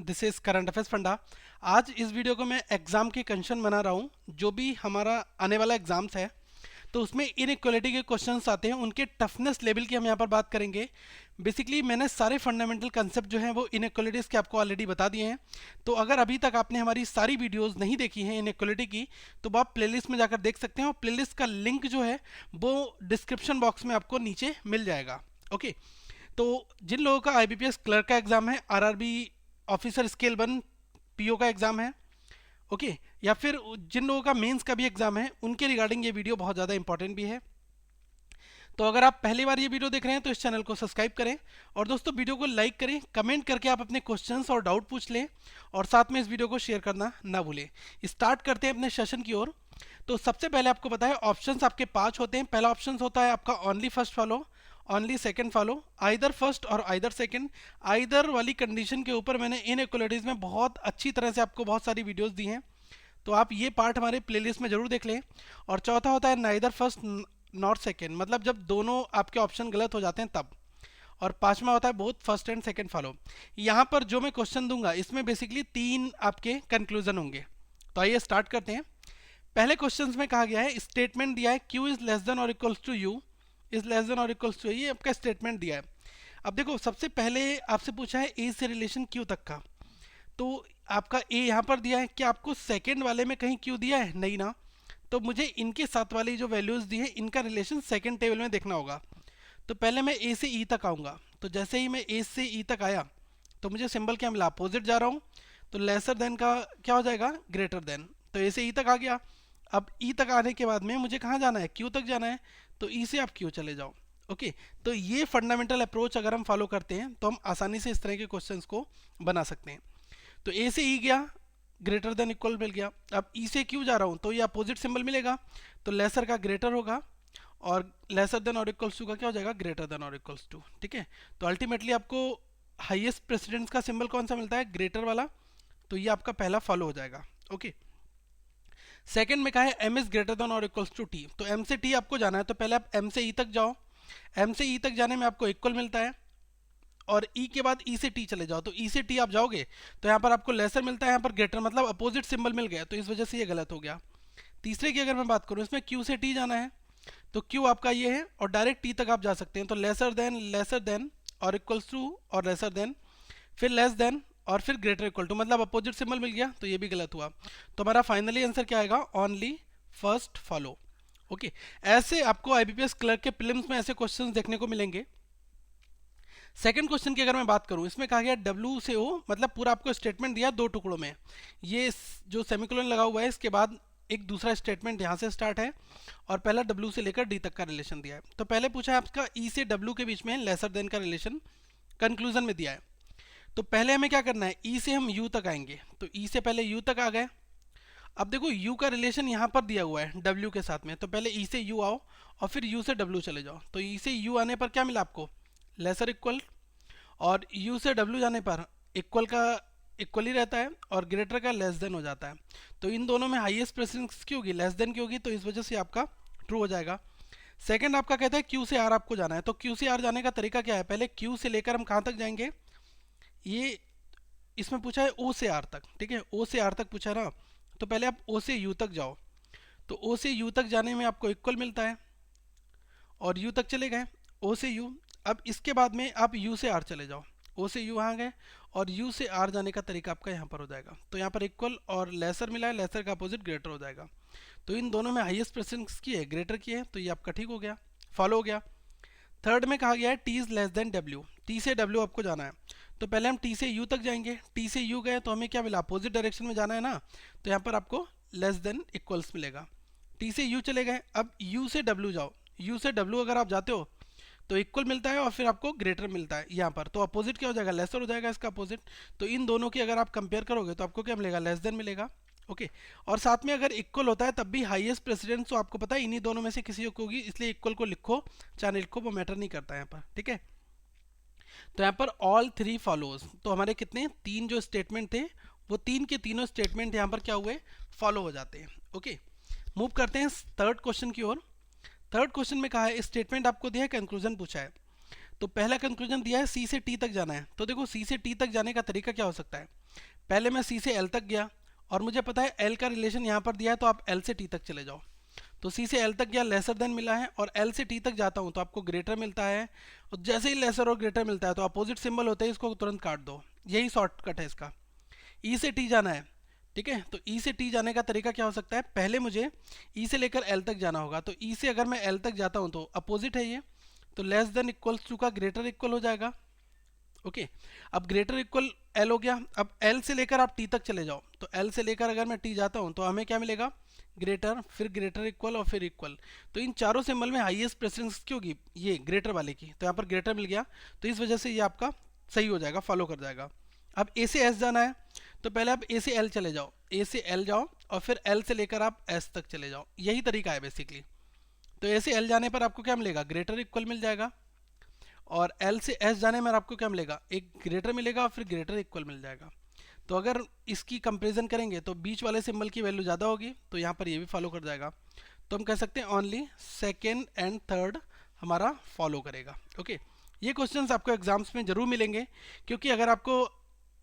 This is current affairs funda. आज इस video को मैं एग्जाम की कंडीशन बना रहा हूँ। जो भी हमारा आने वाला एग्जाम्स है तो उसमें इनइक्वालिटी के क्वेश्चंस आते हैं, उनके टफनेस लेवल की हम यहाँ पर बात करेंगे। बेसिकली मैंने सारे फंडामेंटल कंसेप्ट जो हैं वो इनइक्वालिटीज़ के आपको ऑलरेडी बता दिए हैं। तो अगर अभी तक आपने हमारी सारी वीडियोस नहीं देखी हैं इनइक्वालिटी की, तो आप प्लेलिस्ट में जाकर देख सकते हैं और प्लेलिस्ट का लिंक जो है वो डिस्क्रिप्शन बॉक्स में आपको नीचे मिल जाएगा। ओके, तो जिन लोगों का आईबीपीएस क्लर्क का एग्जाम है, आरआरबी ऑफिसर स्केल 1 पीओ का एग्जाम है, ओके, या फिर जिन लोगों का मेंस का भी एग्जाम है, उनके रिगार्डिंग ये वीडियो बहुत ज़्यादा इंपॉर्टेंट भी है। तो अगर आप पहली बार ये वीडियो देख रहे हैं तो इस चैनल को सब्सक्राइब करें और दोस्तों वीडियो को लाइक करें, कमेंट करके आप अपने क्वेश्चंस और डाउट पूछ लें और साथ में इस वीडियो को शेयर करना ना भूलें। स्टार्ट करते हैं अपने सेशन की ओर। तो सबसे पहले आपको पता है ऑप्शंस आपके 5 होते हैं। पहला ऑप्शन होता है आपका only first follow, only second follow, either first और आइदर सेकंड। आइदर वाली कंडीशन के ऊपर मैंने इनइक्वालिटीज में बहुत अच्छी तरह से आपको बहुत सारी वीडियोस दी हैं, तो आप ये पार्ट हमारे प्लेलिस्ट में जरूर देख लें। और चौथा होता है नाइदर फर्स्ट नॉट सेकंड, मतलब जब दोनों आपके ऑप्शन गलत हो जाते हैं तब। और पांचवा होता है both first and second follow. यहाँ पर जो मैं क्वेश्चन दूंगा इसमें बेसिकली 3 आपके कंक्लूजन होंगे। तो आइए स्टार्ट करते हैं। पहले क्वेश्चन में कहा गया है, स्टेटमेंट दिया है Q इज लेस देन और equals to U is less than और इक्वल्स टू, ये आपका स्टेटमेंट दिया है। अब देखो सबसे पहले आपसे पूछा है A से रिलेशन Q तक का, तो आपका A यहाँ पर दिया है। क्या आपको सेकंड वाले में कहीं Q दिया है? नहीं ना। तो मुझे इनके साथ वाली जो वैल्यूज दी है इनका रिलेशन सेकंड टेबल में देखना होगा। तो पहले मैं A से E तक आऊँगा। तो जैसे ही मैं A से E तक आया तो मुझे सिंबल क्या मिला? अपोजिट जा रहा हूँ, तो लेसर देन का क्या हो जाएगा? Greater than. तो A से E तक आ गया। अब E तक आने के बाद में मुझे कहाँ जाना है? Q तक जाना है। तो E से आप Q चले जाओ। ओके, तो ये फंडामेंटल अप्रोच अगर हम फॉलो करते हैं तो हम आसानी से इस तरह के क्वेश्चंस को बना सकते हैं। तो A से E गया, ग्रेटर देन इक्वल मिल गया। अब E से Q जा रहा हूँ तो ये अपोजिट सिंबल मिलेगा, तो लेसर का ग्रेटर होगा और लेसर देन और इक्वल्स टू का क्या हो जाएगा? ग्रेटर देन और इक्वल्स टू। ठीक है, तो अल्टीमेटली आपको हाईएस्ट प्रेसिडेंस का सिंबल कौन सा मिलता है? ग्रेटर वाला। तो ये आपका पहला फॉलो हो जाएगा। ओके, सेकंड में कहा है m इज ग्रेटर देन और इक्वल्स टू t। तो m से t आपको जाना है, तो पहले आप m से e तक जाओ। m से e तक जाने में आपको इक्वल मिलता है और e के बाद e से t चले जाओ। तो e से t आप जाओगे तो यहाँ पर आपको लेसर मिलता है, यहाँ पर ग्रेटर, मतलब अपोजिट सिंबल मिल गया, तो इस वजह से ये गलत हो गया। तीसरे की अगर मैं बात करूँ, इसमें q से t जाना है, तो q आपका ये है और डायरेक्ट t तक आप जा सकते हैं। तो लेसर देन और इक्वल्स टू और लेसर देन, फिर लेस देन और फिर ग्रेटर इक्वल टू, मतलब अपोजिट सिंबल मिल गया, तो ये भी गलत हुआ। तो हमारा फाइनली आंसर क्या आएगा? Only first follow. ओके, ऐसे आपको आईबीपीएस क्लर्क के प्रीलिम्स में ऐसे क्वेश्चंस देखने को मिलेंगे। सेकंड क्वेश्चन की अगर मैं बात करूं, इसमें कहा गया W से O, मतलब पूरा आपको स्टेटमेंट दिया 2 टुकड़ों में। ये जो सेमीकोलन लगा हुआ है इसके बाद एक दूसरा स्टेटमेंट यहाँ से स्टार्ट है और पहला W से लेकर D तक का रिलेशन दिया है। तो पहले पूछा है आपका E से W के बीच में लेसर देन का रिलेशन कंक्लूजन में दिया है। तो पहले हमें क्या करना है? E से हम U तक आएंगे, तो E से पहले U तक आ गए। अब देखो U का रिलेशन यहाँ पर दिया हुआ है W के साथ में, तो पहले E से U आओ और फिर U से W चले जाओ। तो E से U आने पर क्या मिला आपको? लेसर इक्वल, और U से W जाने पर इक्वल का इक्वल ही रहता है और ग्रेटर का लेस देन हो जाता है। तो इन दोनों में हाईएस्ट प्रेसिडेंस की होगी? लेस देन की होगी, तो इस वजह से आपका ट्रू हो जाएगा। सेकंड आपका कहता है Q से R आपको जाना है, तो Q से R जाने का तरीका क्या है? पहले Q से लेकर हम कहाँ तक जाएंगे? ये इसमें पूछा है O से R तक, ठीक है, O से R तक पूछा ना, तो पहले आप O से U तक जाओ। तो O से U तक जाने में आपको इक्वल मिलता है और U तक चले गए, O से U। अब इसके बाद में आप U से R चले जाओ, O से U वहाँ गए और U से R जाने का तरीका आपका यहाँ पर हो जाएगा। तो यहाँ पर इक्वल और लेसर मिला है, लेसर का अपोजिट ग्रेटर हो जाएगा। तो इन दोनों में हाईएस्ट प्रेसिडेंस की है, ग्रेटर की है, तो ये आपका ठीक हो गया, फॉलो हो गया। थर्ड में कहा गया है T is less then W, T से W आपको जाना है। तो पहले हम T से U तक जाएंगे, T से U गए तो हमें क्या मिला? अपोजिट डायरेक्शन में जाना है ना, तो यहाँ पर आपको लेस देन इक्वल्स मिलेगा। T से U चले गए, अब U से W जाओ। U से W अगर आप जाते हो तो इक्वल मिलता है और फिर आपको ग्रेटर मिलता है यहाँ पर, तो अपोजिट क्या हो जाएगा? लेसर हो जाएगा इसका अपोजिट। तो इन दोनों की अगर आप कंपेयर करोगे तो आपको क्या मिलेगा? लेस देन मिलेगा। ओके, और साथ में अगर इक्वल होता है तब भी हाईएस्ट प्रेसिडेंस तो आपको पता है इन्हीं दोनों में से किसी को होगी, इसलिए इक्वल को लिखो चाहे लिखो वो मैटर नहीं करता है यहाँ पर, ठीक है। तो यहाँ पर ऑल 3 फॉलोज, तो हमारे कितने 3 जो स्टेटमेंट थे वो 3 के तीनों स्टेटमेंट यहाँ पर क्या हुए? फॉलो हो जाते हैं। ओके, मूव करते हैं थर्ड क्वेश्चन की ओर। थर्ड क्वेश्चन में कहा है स्टेटमेंट आपको दिया है, कंक्लूजन पूछा है। तो पहला कंक्लूजन दिया है C से T तक जाना है। तो देखो C से T तक जाने का तरीका क्या हो सकता है? पहले मैं सी से एल तक गया और मुझे पता है एल का रिलेशन यहाँ पर दिया है, तो आप एल से टी तक चले जाओ। तो सी से एल तक गया, लेसर देन मिला है, और एल से टी तक जाता हूँ तो आपको ग्रेटर मिलता है। और जैसे ही लेसर और ग्रेटर मिलता है तो अपोजिट सिंबल होते हैं, इसको तुरंत काट दो, यही शॉर्टकट है इसका। ई से टी जाना है, ठीक है। तो ई से टी जाने का तरीका क्या हो सकता है, पहले मुझे ई से लेकर एल तक जाना होगा। तो ई से अगर मैं एल तक जाता हूँ तो अपोजिट है ये, तो लेस देन इक्वल्स टू का ग्रेटर इक्वल हो जाएगा। ओके, अब ग्रेटर इक्वल एल हो गया। अब एल से लेकर आप टी तक चले जाओ, तो एल से लेकर अगर मैं टी जाता हूँ तो हमें क्या मिलेगा, ग्रेटर, फिर ग्रेटर इक्वल और फिर इक्वल। तो इन चारों सिंबल में हाईएस्ट प्रेसिडेंस किसकी होगी, ये ग्रेटर वाले की। तो यहाँ पर ग्रेटर मिल गया, तो इस वजह से ये आपका सही हो जाएगा, फॉलो कर जाएगा। अब ए से एस जाना है, तो पहले आप ए से एल चले जाओ, ए से एल जाओ और फिर एल से लेकर आप एस तक चले जाओ, यही तरीका है बेसिकली। तो ए से एल जाने पर आपको क्या मिलेगा, ग्रेटर इक्वल मिल जाएगा, और एल से एस जाने में आपको क्या मिलेगा, एक ग्रेटर मिलेगा और फिर ग्रेटर इक्वल मिल जाएगा। तो अगर इसकी कंपैरिजन करेंगे तो बीच वाले सिंबल की वैल्यू ज़्यादा होगी, तो यहाँ पर ये भी फॉलो कर जाएगा। तो हम कह सकते हैं ओनली सेकेंड एंड थर्ड हमारा फॉलो करेगा। ओके, ये क्वेश्चंस आपको एग्जाम्स में जरूर मिलेंगे, क्योंकि अगर आपको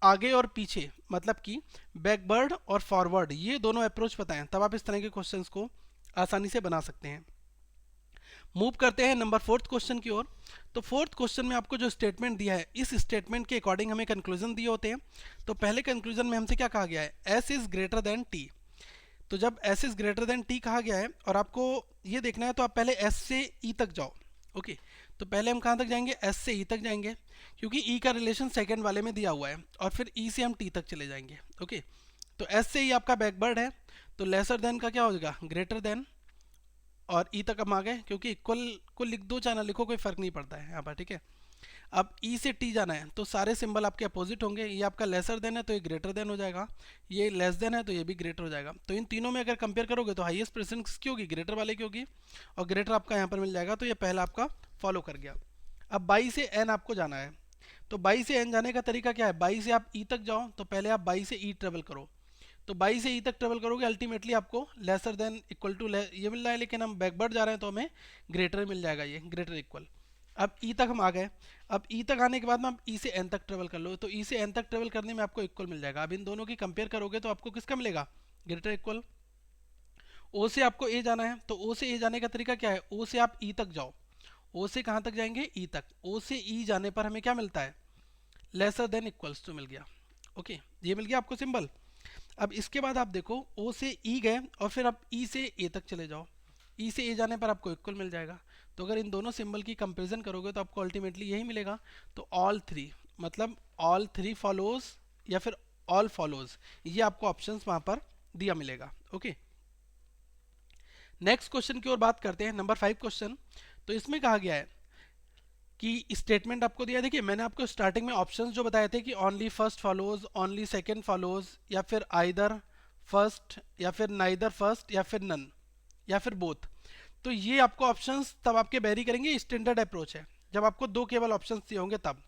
आगे और पीछे मतलब कि बैकवर्ड और फॉरवर्ड ये दोनों अप्रोच पता है, तब आप इस तरह के क्वेश्चंस को आसानी से बना सकते हैं। मूव करते हैं नंबर फोर्थ क्वेश्चन की ओर। तो फोर्थ क्वेश्चन में आपको जो स्टेटमेंट दिया है, इस स्टेटमेंट के अकॉर्डिंग हमें कंक्लूजन दिए होते हैं। तो पहले कंक्लूजन में हमसे क्या कहा गया है, S is greater than T. तो जब S is greater than T कहा गया है और आपको ये देखना है, तो आप पहले एस से ई तक जाओ। ओके, तो पहले हम कहाँ तक जाएंगे, एस से ई तक जाएंगे, क्योंकि ई का रिलेशन सेकेंड वाले में दिया हुआ है, और फिर ई से हम टी तक चले जाएंगे। ओके, तो एस से ई आपका बैकवर्ड है, तो लेसर देन का क्या हो जाएगा, ग्रेटर देन, और ई तक हम आ गए, क्योंकि इक्वल को लिख दो चाहे ना लिखो कोई फर्क नहीं पड़ता है यहाँ पर, ठीक है। अब ई से टी जाना है, तो सारे सिंबल आपके अपोजिट होंगे। ये आपका लेसर देन है तो ये ग्रेटर देन हो जाएगा, ये लेस देन है तो ये भी ग्रेटर हो जाएगा। तो इन तीनों में अगर कंपेयर करोगे तो हाईएस्ट प्रेफरेंस किसकी होगी, ग्रेटर वाले की होगी, और ग्रेटर आपका यहाँ पर मिल जाएगा। तो ये पहला आपका फॉलो कर गया। अब बाई से एन आपको जाना है, तो बाई से एन जाने का तरीका क्या है, बाई से आप ई तक जाओ, तो पहले आप बाई से ई ट्रेवल करो। तो बाई से ई तक ट्रेवल करोगे, अल्टीमेटली आपको लेसर देन इक्वल टू ये मिल रहा है, लेकिन हम बैकवर्ड जा रहे हैं तो हमें ग्रेटर मिल जाएगा, ये ग्रेटर इक्वल। अब ई तक हम आ गए। अब ई तक आने के बाद में आप ई से एन तक ट्रेवल कर लो, तो ई से एन तक ट्रेवल करने में आपको इक्वल मिल जाएगा। अब इन दोनों की कंपेयर करोगे तो आपको किसका मिलेगा, ग्रेटर इक्वल। ओ से आपको ए जाना है, तो ओ से ए जाने का तरीका क्या है, ओ से आप ई तक जाओ। ओ से कहाँ तक जाएंगे, ई तक। ओ से ई जाने पर हमें क्या मिलता है, लेसर देन इक्वल्स टू मिल गया। ओके, ये मिल गया आपको सिंबल। अब इसके बाद आप देखो, ओ से ई गए और फिर आप ई से ए तक चले जाओ। ई से ए जाने पर आपको इक्वल मिल जाएगा। तो अगर इन दोनों सिंबल की कंपैरिजन करोगे तो आपको अल्टीमेटली यही मिलेगा। तो ऑल थ्री, मतलब ऑल थ्री फॉलोज या फिर ऑल फॉलोज, ये आपको ऑप्शंस वहां पर दिया मिलेगा। ओके, नेक्स्ट क्वेश्चन की ओर बात करते हैं, नंबर 5 क्वेश्चन। तो इसमें कहा गया है कि स्टेटमेंट आपको दिया, देखिए मैंने आपको स्टार्टिंग में ऑप्शंस जो बताए थे कि only first follows, only second follows, या फिर आइदर फर्स्ट, या फिर नाइदर फर्स्ट, या फिर नन, या फिर बोथ। तो ये आपको ऑप्शंस तब आपके वेरी करेंगे, स्टैंडर्ड अप्रोच है जब आपको दो केवल ऑप्शंस दिए होंगे तब।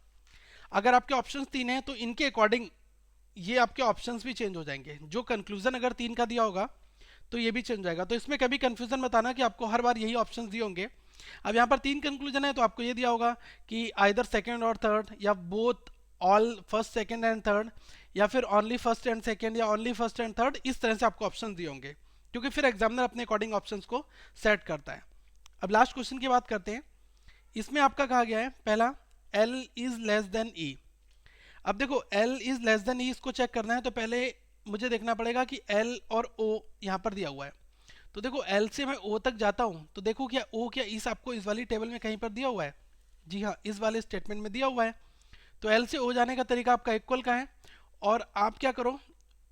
अगर आपके ऑप्शंस 3 हैं तो इनके अकॉर्डिंग ये आपके ऑप्शंस भी चेंज हो जाएंगे। जो कंक्लूजन अगर 3 का दिया होगा तो ये भी चेंज हो जाएगा। तो इसमें कभी कंफ्यूजन मत आना कि आपको हर बार यही ऑप्शंस दिए होंगे। अब यहाँ पर 3 कंक्लूजन है तो आपको ये दिया होगा कि आइदर सेकंड और थर्ड, या both all first second and third, या फिर ओनली फर्स्ट एंड सेकंड, या ओनली फर्स्ट एंड थर्ड। इस तरह से आपको ऑप्शंस दिए होंगे, क्योंकि फिर एग्जामिनर अपने अकॉर्डिंग ऑप्शंस को सेट करता है। अब लास्ट क्वेश्चन की बात करते हैं। इसमें आपका कहा गया है पहला, L is less then E। अब देखो L is less then E, इसको चेक करना है तो पहले मुझे देखना पड़ेगा कि L और O यहाँ पर दिया हुआ है। तो देखो L से मैं O तक जाता हूँ, तो देखो क्या O क्या इस आपको इस वाली टेबल में कहीं पर दिया हुआ है, जी हाँ इस वाले स्टेटमेंट में दिया हुआ है। तो L से O जाने का तरीका आपका इक्वल का है, और आप क्या करो,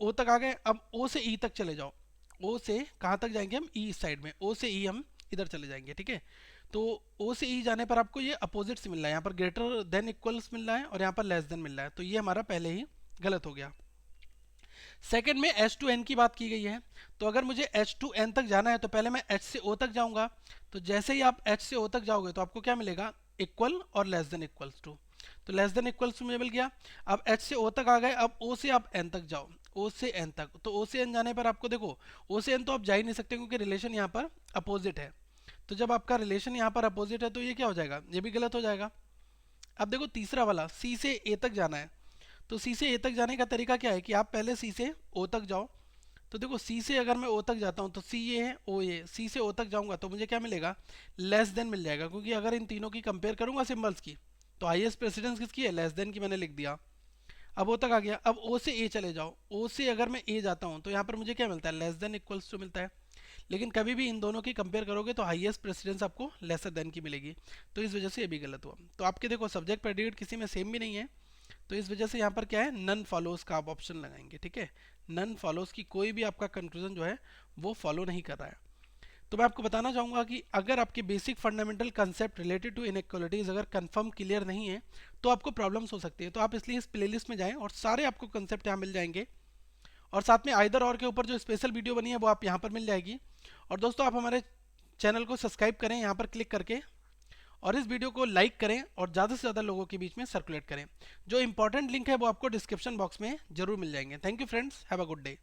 O तक आ गए, अब O से E तक चले जाओ। O से कहाँ तक जाएंगे हम, E साइड में, O से E हम इधर चले जाएंगे, ठीक है। तो O से E जाने पर आपको ये अपोजिट से मिल रहा है, यहाँ पर ग्रेटर देन इक्वल्स मिल रहा है और यहाँ पर लेस देन मिल रहा है, तो ये हमारा पहले ही गलत हो गया। सेकंड में H to N की बात की गई है, तो अगर मुझे H to N तक जाना है तो पहले मैं H से O तक जाऊंगा। तो जैसे ही आप H से O तक जाओगे तो आपको क्या मिलेगा, इक्वल और लेस देन इक्वल्स टू। तो लेस देन इक्वल्स टू मुझे मिल गया। अब H से O तक आ गए, अब O से आप N तक जाओ, O से N तक। तो O से N जाने पर आपको देखो, O से N तो आप जा ही नहीं सकते क्योंकि रिलेशन यहाँ पर अपोजिट है। तो जब आपका रिलेशन यहाँ पर अपोजिट है तो ये क्या हो जाएगा, ये भी गलत हो जाएगा। अब देखो तीसरा वाला, C से A तक जाना है, तो सी से ए तक जाने का तरीका क्या है कि आप पहले सी से ओ तक जाओ। तो देखो सी से अगर मैं ओ तक जाता हूँ तो सी ये है, ओ ये, सी से ओ तक जाऊँगा तो मुझे क्या मिलेगा, लेस देन मिल जाएगा, क्योंकि अगर इन तीनों की कंपेयर करूँगा सिम्बल्स की तो हाईएस्ट प्रेसिडेंस किसकी है, लेस देन की मैंने लिख दिया। अब ओ तक आ गया, अब ओ से ए चले जाओ, ओ से अगर मैं ए जाता हूँ तो यहाँ पर मुझे क्या मिलता है, लेस देन इक्वल्स टू मिलता है। लेकिन कभी भी इन दोनों की कंपेयर करोगे तो हाईएस्ट प्रेसिडेंस आपको लेसर देन की मिलेगी, तो इस वजह से ये भी गलत हुआ। तो आपके देखो सब्जेक्ट प्रेडिकेट किसी में सेम भी नहीं है, तो इस वजह से यहाँ पर क्या है, नन फॉलोज का आप ऑप्शन लगाएंगे, ठीक है। नन फॉलोज की कोई भी आपका कंक्लूजन जो है वो फॉलो नहीं कर रहा है। तो मैं आपको बताना चाहूँगा कि अगर आपके basic fundamental concept related to inequalities अगर कंफर्म क्लियर नहीं है तो आपको प्रॉब्लम्स हो सकती है। तो आप इसलिए इस प्लेलिस्ट में जाएं और सारे आपको कंसेप्ट यहाँ मिल जाएंगे, और साथ में आइदर और के ऊपर जो स्पेशल वीडियो बनी है वो आप यहाँ पर मिल जाएगी। और दोस्तों आप हमारे चैनल को सब्सक्राइब करें यहाँ पर क्लिक करके, और इस वीडियो को लाइक करें और ज़्यादा से ज़्यादा लोगों के बीच में सर्कुलेट करें। जो इंपॉर्टेंट लिंक है वो आपको डिस्क्रिप्शन बॉक्स में जरूर मिल जाएंगे। Thank you friends, have a good day.